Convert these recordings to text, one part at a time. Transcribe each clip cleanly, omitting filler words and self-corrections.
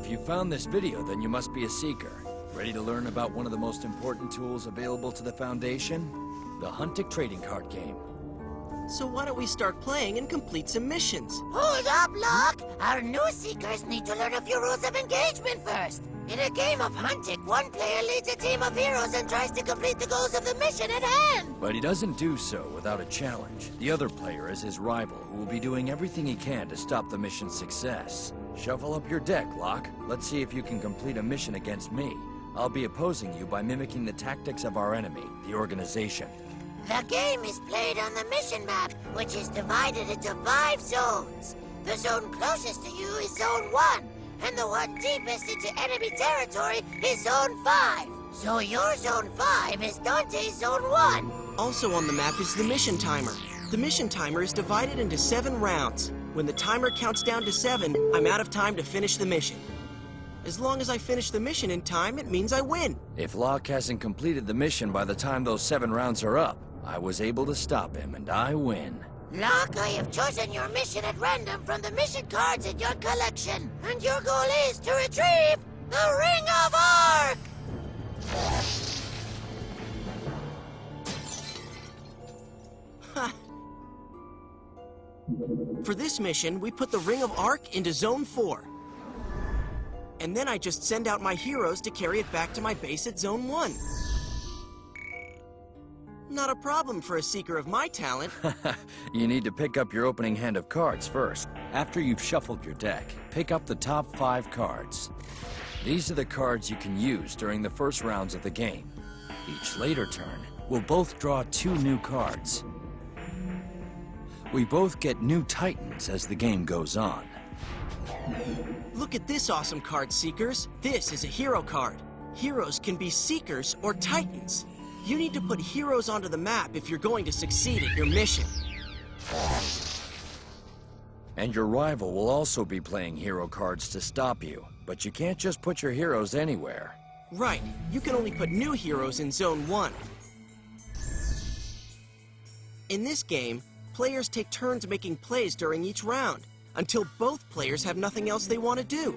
If you found this video, then you must be a seeker. Ready to learn about one of the most important tools available to the Foundation? The Huntik trading card game. So why don't we start playing and complete some missions? Hold up, Locke! Our new seekers need to learn a few rules of engagement first. In a game of Huntik, one player leads a team of heroes and tries to complete the goals of the mission at hand. But he doesn't do so without a challenge. The other player is his rival, who will be doing everything he can to stop the mission's success. Shuffle up your deck, Locke. Let's see if you can complete a mission against me. I'll be opposing you by mimicking the tactics of our enemy, the organization. The game is played on the mission map, which is divided into 5 zones. The zone closest to you is Zone 1, and the one deepest into enemy territory is Zone 5. So your Zone 5 is Dante's Zone 1. Also on the map is the mission timer. The mission timer is divided into 7 rounds. When the timer counts down to 7, I'm out of time to finish the mission. As long as I finish the mission in time, it means I win. If Locke hasn't completed the mission by the time those 7 rounds are up, I was able to stop him, and I win. Locke, I have chosen your mission at random from the mission cards in your collection. And your goal is to retrieve the Ring of Arc! For this mission, we put the Ring of Arc into Zone 4. And then I just send out my heroes to carry it back to my base at Zone 1. Not a problem for a seeker of my talent. You need to pick up your opening hand of cards first. After you've shuffled your deck, pick up the top 5 cards. These are the cards you can use during the first rounds of the game. Each later turn, we'll both draw 2 new cards. We both get new Titans as the game goes on. Look at this awesome card, Seekers. This is a hero card. Heroes can be Seekers or Titans. You need to put heroes onto the map if you're going to succeed at your mission. And your rival will also be playing hero cards to stop you. But you can't just put your heroes anywhere. Right. You can only put new heroes in Zone 1. In this game, players take turns making plays during each round, until both players have nothing else they want to do.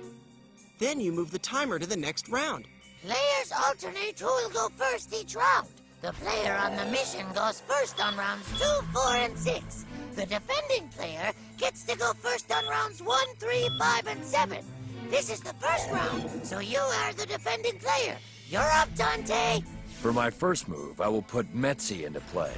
Then you move the timer to the next round. Players alternate who will go first each round. The player on the mission goes first on rounds 2, 4, and 6. The defending player gets to go first on rounds 1, 3, 5, and 7. This is the first round, so you are the defending player. You're up, Dante! For my first move, I will put Metzi into play.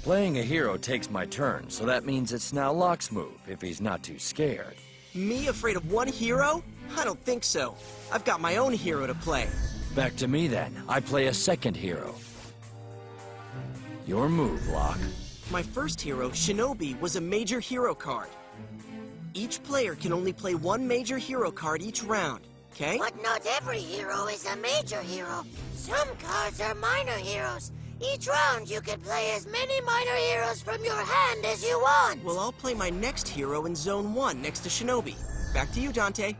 Playing a hero takes my turn, so that means it's now Locke's move, if he's not too scared. Me afraid of one hero? I don't think so. I've got my own hero to play. Back to me then. I play a second hero. Your move, Locke. My first hero, Shinobi, was a major hero card. Each player can only play 1 major hero card each round, okay? But not every hero is a major hero. Some cards are minor heroes. Each round you can play as many minor heroes from your hand as you want. Well, I'll play my next hero in Zone 1 next to Shinobi. Back to you, Dante.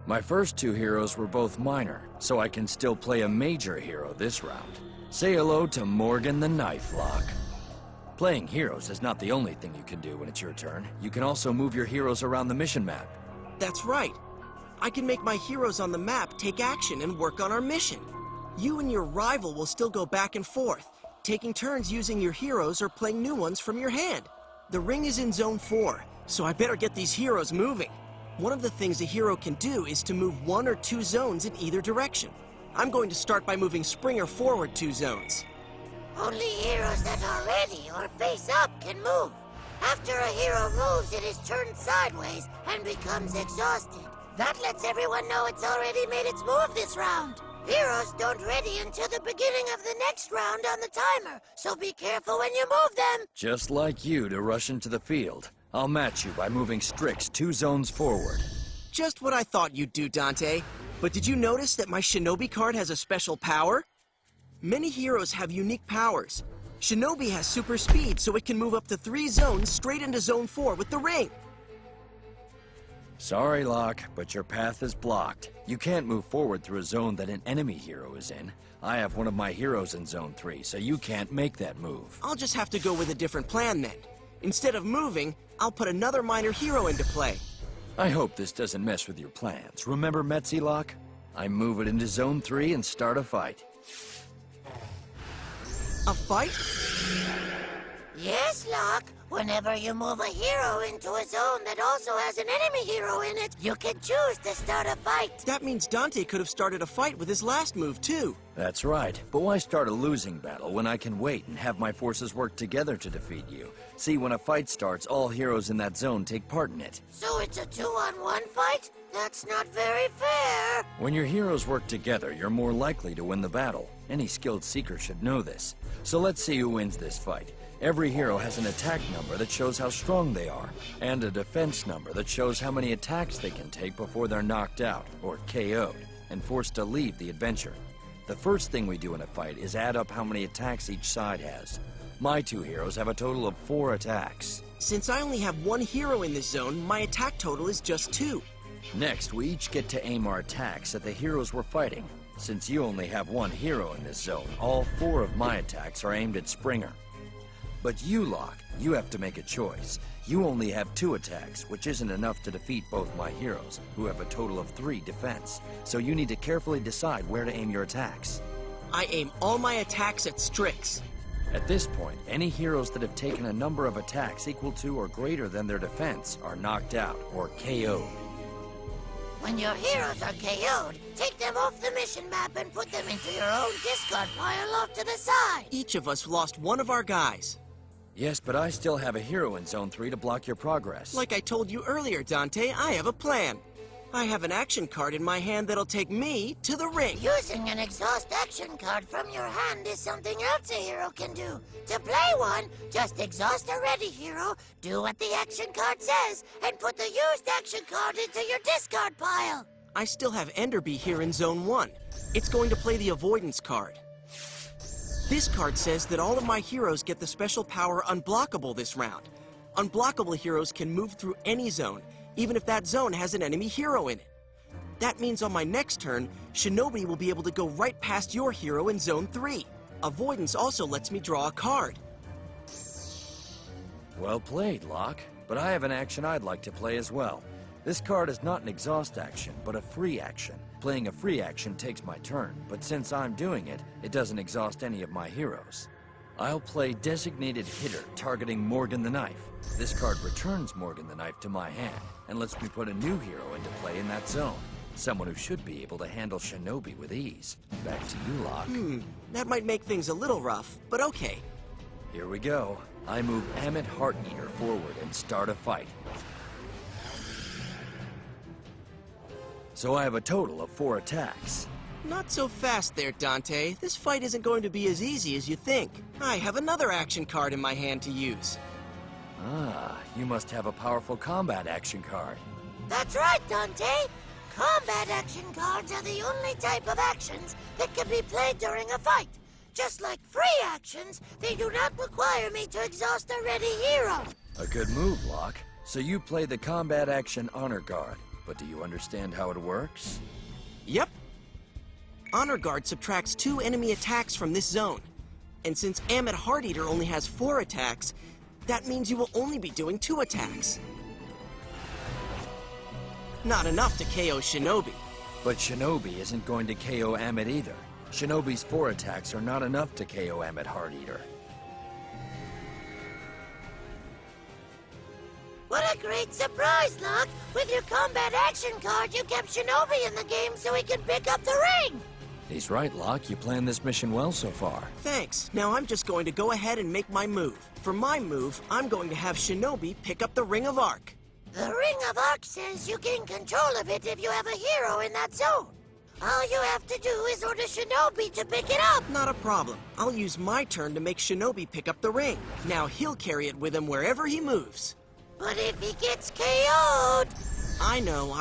My first 2 heroes were both minor, so I can still play a major hero this round. Say hello to Morgan the Knife, Locke. Playing heroes is not the only thing you can do when it's your turn. You can also move your heroes around the mission map. That's right. I can make my heroes on the map take action and work on our mission. You and your rival will still go back and forth, taking turns using your heroes or playing new ones from your hand. The ring is in Zone 4, so I better get these heroes moving. One of the things a hero can do is to move 1 or 2 zones in either direction. I'm going to start by moving Springer forward 2 zones. Only heroes that are ready or face up can move. After a hero moves, it is turned sideways and becomes exhausted. That lets everyone know it's already made its move this round. Heroes don't ready until the beginning of the next round on the timer, so be careful when you move them. Just like you to rush into the field. I'll match you by moving Strix 2 zones forward. Just what I thought you'd do, Dante. But did you notice that my Shinobi card has a special power? Many heroes have unique powers. Shinobi has super speed, so it can move up to 3 zones straight into Zone 4 with the ring. Sorry, Locke, but your path is blocked. You can't move forward through a zone that an enemy hero is in. I have one of my heroes in Zone 3, so you can't make that move. I'll just have to go with a different plan then. Instead of moving, I'll put another minor hero into play. I hope this doesn't mess with your plans. Remember Metzi Lock? I move it into Zone 3 and start a fight. A fight? Yes, Locke. Whenever you move a hero into a zone that also has an enemy hero in it, you can choose to start a fight. That means Dante could have started a fight with his last move, too. That's right. But why start a losing battle when I can wait and have my forces work together to defeat you? See, when a fight starts, all heroes in that zone take part in it. So it's a 2-on-1 fight? That's not very fair. When your heroes work together, you're more likely to win the battle. Any skilled seeker should know this. So let's see who wins this fight. Every hero has an attack number that shows how strong they are, and a defense number that shows how many attacks they can take before they're knocked out, or KO'd, and forced to leave the adventure. The first thing we do in a fight is add up how many attacks each side has. My two heroes have a total of 4 attacks. Since I only have 1 hero in this zone, my attack total is just 2. Next, we each get to aim our attacks at the heroes we're fighting. Since you only have 1 hero in this zone, all 4 of my attacks are aimed at Springer. But you, Locke, you have to make a choice. You only have 2 attacks, which isn't enough to defeat both my heroes, who have a total of 3 defense. So you need to carefully decide where to aim your attacks. I aim all my attacks at Strix. At this point, any heroes that have taken a number of attacks equal to or greater than their defense are knocked out, or KO'd. When your heroes are KO'd, take them off the mission map and put them into your own discard pile off to the side. Each of us lost one of our guys. Yes, but I still have a hero in Zone 3 to block your progress. Like I told you earlier, Dante, I have a plan. I have an action card in my hand that'll take me to the ring. Using an exhaust action card from your hand is something else a hero can do. To play one, just exhaust a ready hero, do what the action card says, and put the used action card into your discard pile. I still have Enderby here in Zone 1. It's going to play the avoidance card. This card says that all of my heroes get the special power Unblockable this round. Unblockable heroes can move through any zone, even if that zone has an enemy hero in it. That means on my next turn, Shinobi will be able to go right past your hero in Zone 3. Avoidance also lets me draw a card. Well played, Locke. But I have an action I'd like to play as well. This card is not an exhaust action, but a free action. Playing a free action takes my turn, but since I'm doing it, it doesn't exhaust any of my heroes. I'll play Designated Hitter, targeting Morgan the Knife. This card returns Morgan the Knife to my hand, and lets me put a new hero into play in that zone. Someone who should be able to handle Shinobi with ease. Back to you, Locke. That might make things a little rough, but okay. Here we go. I move Amit Hearteater forward and start a fight. So I have a total of 4 attacks. Not so fast there, Dante. This fight isn't going to be as easy as you think. I have another action card in my hand to use. Ah, you must have a powerful combat action card. That's right, Dante. Combat action cards are the only type of actions that can be played during a fight. Just like free actions, they do not require me to exhaust a ready hero. A good move, Locke. So you play the combat action Honor Guard. But do you understand how it works? Yep. Honor Guard subtracts 2 enemy attacks from this zone. And since Amit Hearteater only has 4 attacks, that means you will only be doing 2 attacks. Not enough to KO Shinobi. But Shinobi isn't going to KO Amit either. Shinobi's 4 attacks are not enough to KO Amit Hearteater. What a great surprise, Locke! With your combat action card, you kept Shinobi in the game so he can pick up the ring! He's right, Locke. You planned this mission well so far. Thanks. Now I'm just going to go ahead and make my move. For my move, I'm going to have Shinobi pick up the Ring of Arc. The Ring of Arc says you gain control of it if you have a hero in that zone. All you have to do is order Shinobi to pick it up. Not a problem. I'll use my turn to make Shinobi pick up the ring. Now he'll carry it with him wherever he moves. But if he gets KO'd... I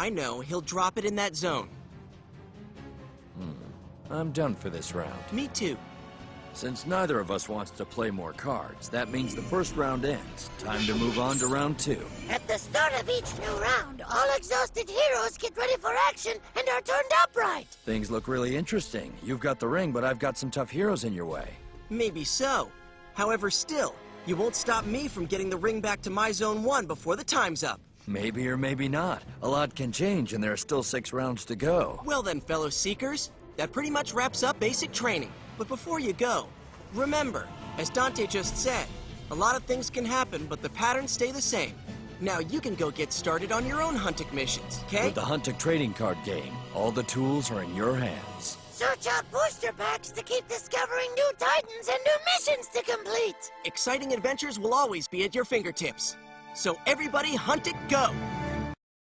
know. He'll drop it in that zone. I'm done for this round. Me too. Since neither of us wants to play more cards, that means the first round ends. Time to move on to round 2. At the start of each new round, all exhausted heroes get ready for action and are turned upright. Things look really interesting. You've got the ring, but I've got some tough heroes in your way. Maybe so. However, still, you won't stop me from getting the ring back to my Zone 1 before the time's up. Maybe or maybe not. A lot can change and there are still 6 rounds to go. Well then, fellow Seekers, that pretty much wraps up basic training. But before you go, remember, as Dante just said, a lot of things can happen, but the patterns stay the same. Now you can go get started on your own Huntik missions, okay? With the Huntik trading card game, all the tools are in your hands. Search out booster packs to keep discovering new titans and new missions to complete. Exciting adventures will always be at your fingertips. So everybody, Huntik, go!